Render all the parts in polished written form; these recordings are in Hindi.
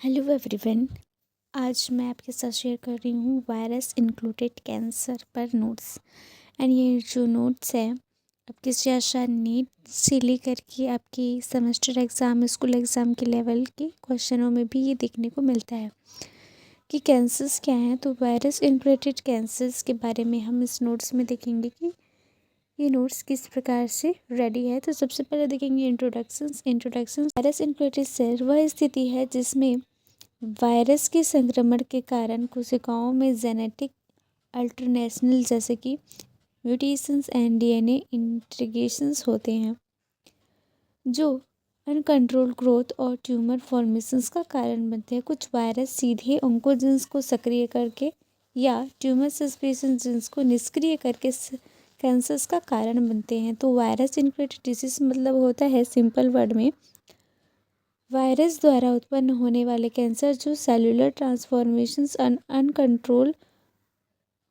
Hello everyone. आज मैं आपके साथ शेयर कर रही हूँ वायरस इंक्लूडेड कैंसर पर नोट्स। एंड ये जो नोट्स है आपके शायद नीट से लेकर के आपकी सेमेस्टर एग्ज़ाम स्कूल एग्ज़ाम के लेवल के क्वेश्चनों में भी ये देखने को मिलता है कि कैंसर्स क्या हैं। तो वायरस इंक्लूडेड कैंसर्स के बारे में हम इस नोट्स में देखेंगे कि ये नोट्स किस प्रकार से रेडी है। तो सबसे पहले देखेंगे इंट्रोडक्शन। वायरस इंक्लूडेड सेल वह स्थिति है जिसमें वायरस के संक्रमण के कारण कोशिकाओं में जेनेटिक अल्टरनेशनल जैसे कि म्यूटेशंस एंड डीएनए इंटीग्रेशंस होते हैं जो अनकंट्रोल ग्रोथ और ट्यूमर फॉर्मेशंस का कारण बनते हैं। कुछ वायरस सीधे ऑन्कोजेंस को सक्रिय करके या ट्यूमर सस्पेंशन जीन्स को निष्क्रिय करके कैंसर्स का कारण बनते हैं। तो वायरस इन्फ्लुएंजा डिसीज मतलब होता है सिंपल वर्ड में वायरस द्वारा उत्पन्न होने वाले कैंसर जो सेलुलर ट्रांसफॉर्मेशंस अनकंट्रोल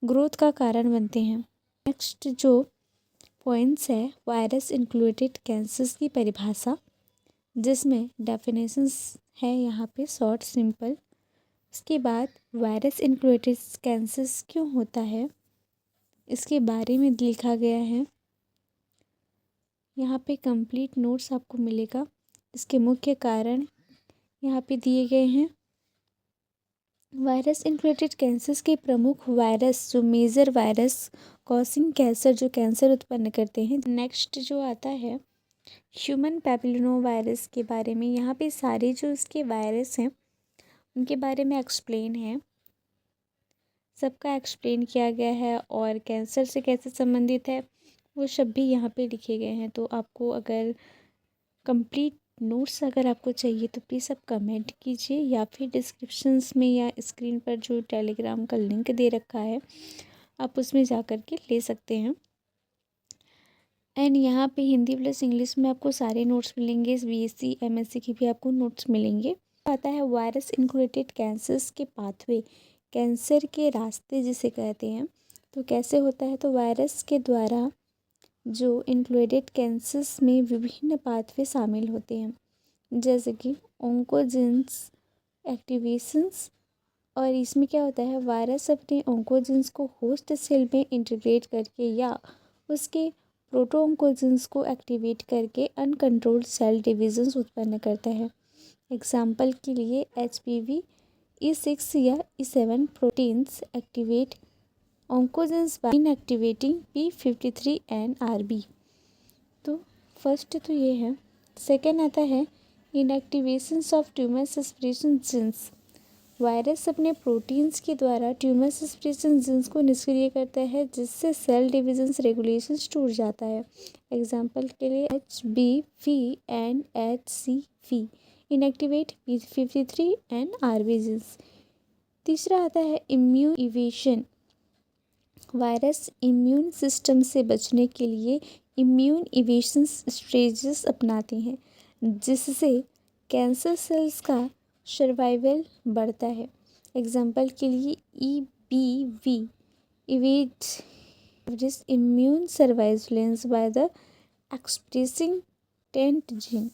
ग्रोथ का कारण बनते हैं। नेक्स्ट जो पॉइंट्स है वायरस इंक्लूडेड कैंसर्स की परिभाषा, जिसमें डेफिनेशंस है यहाँ पे शॉर्ट सिंपल। उसके बाद वायरस इंक्लूडेड कैंसर्स क्यों होता है इसके बारे में लिखा गया है। यहाँ पे कंप्लीट नोट्स आपको मिलेगा। इसके मुख्य कारण यहाँ पे दिए गए हैं। वायरस इंक्लूडेड कैंसर्स के प्रमुख वायरस जो मेजर वायरस कॉजिंग कैंसर जो कैंसर उत्पन्न करते हैं। नेक्स्ट जो आता है ह्यूमन पैपिलोमा वायरस के बारे में। यहाँ पे सारे जो इसके वायरस हैं उनके बारे में एक्सप्लेन है, सबका एक्सप्लेन किया गया है और कैंसर से कैसे संबंधित है वो सब भी यहाँ पे लिखे गए हैं। तो आपको अगर कंप्लीट नोट्स अगर आपको चाहिए तो प्लीज़ आप कमेंट कीजिए या फिर डिस्क्रिप्शंस में या स्क्रीन पर जो टेलीग्राम का लिंक दे रखा है आप उसमें जा कर के ले सकते हैं। एंड यहाँ पे हिंदी प्लस इंग्लिश में आपको सारे नोट्स मिलेंगे। बीएससी एमएससी की भी आपको नोट्स मिलेंगे। आता है वायरस इंक्लूडेड कैंसर्स के पाथवे, कैंसर के रास्ते जिसे कहते हैं। तो कैसे होता है, तो वायरस के द्वारा जो इंक्लूडेड कैंसर्स में विभिन्न पाथवे शामिल होते हैं जैसे कि ऑन्कोजेंस एक्टिवेशंस। और इसमें क्या होता है, वायरस अपने ऑन्कोजेंस को होस्ट सेल में इंटीग्रेट करके या उसके प्रोटोऑन्कोजेंस को एक्टिवेट करके अनकंट्रोल्ड सेल डिविजन्स उत्पन्न करता है। एग्जाम्पल के लिए HPV E6 या E7 proteins activate oncogenes by inactivating P53 and RB। तो फर्स्ट तो ये है। सेकेंड आता है inactivations of tumour suspension genes. Virus अपने प्रोटीन्स के द्वारा ट्यूमर सस्पेंशन जीन्स को निष्क्रिय करता है जिससे सेल डिविजन्स रेगुलेशंस टूट जाता है। एग्जाम्पल के लिए HBV and HCV inactivate P53 and RB genes. तीसरा आता है immune evasion. Virus immune system से बचने के लिए इम्यून इवेशन स्ट्रेटजीज अपनाते हैं जिससे कैंसर सेल्स का सर्वाइवल बढ़ता है। एग्जाम्पल के लिए EBV इवेट immune surveillance by the expressing tent gene.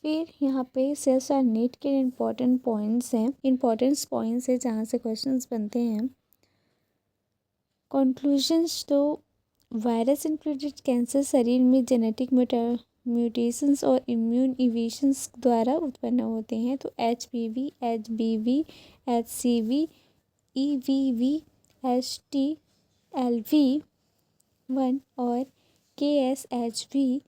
फिर यहाँ पे सेल्स आर नीट के इम्पोर्टेंट पॉइंट्स हैं जहाँ से क्वेश्चंस बनते हैं। कंक्लूजन्स, तो वायरस इंक्लूडेड कैंसर शरीर में जेनेटिक म्यूटेशंस और इम्यून इवेशंस द्वारा उत्पन्न होते हैं। तो HPV HBV HCV EVV HTLV1 और KSHV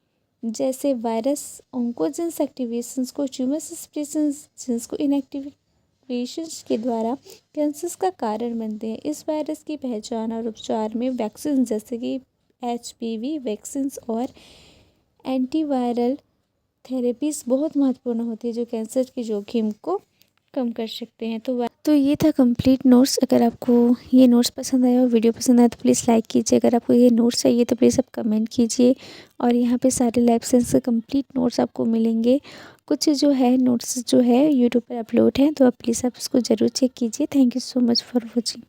जैसे वायरस ऑन्कोजेंस एक्टिवेशंस को ट्यूमर सस्पेंशन जीन्स को इनएक्टिवेशंस के द्वारा कैंसर का कारण बनते हैं। इस वायरस की पहचान और उपचार में वैक्सीन जैसे कि HPV वैक्सीन और एंटीवायरल थेरेपीज बहुत महत्वपूर्ण होती है जो कैंसर के जोखिम को कम कर सकते हैं। तो ये था कंप्लीट नोट्स। अगर आपको ये नोट्स पसंद आया और वीडियो पसंद आया तो प्लीज़ लाइक कीजिए। अगर आपको ये नोट्स चाहिए तो प्लीज़ आप कमेंट कीजिए। और यहाँ पे सारे लैब साइंस के कंप्लीट नोट्स आपको मिलेंगे। कुछ जो है नोट्स जो है यूट्यूब पर अपलोड हैं तो आप प्लीज़ आप उसको ज़रूर चेक कीजिए। Thank you so much for watching.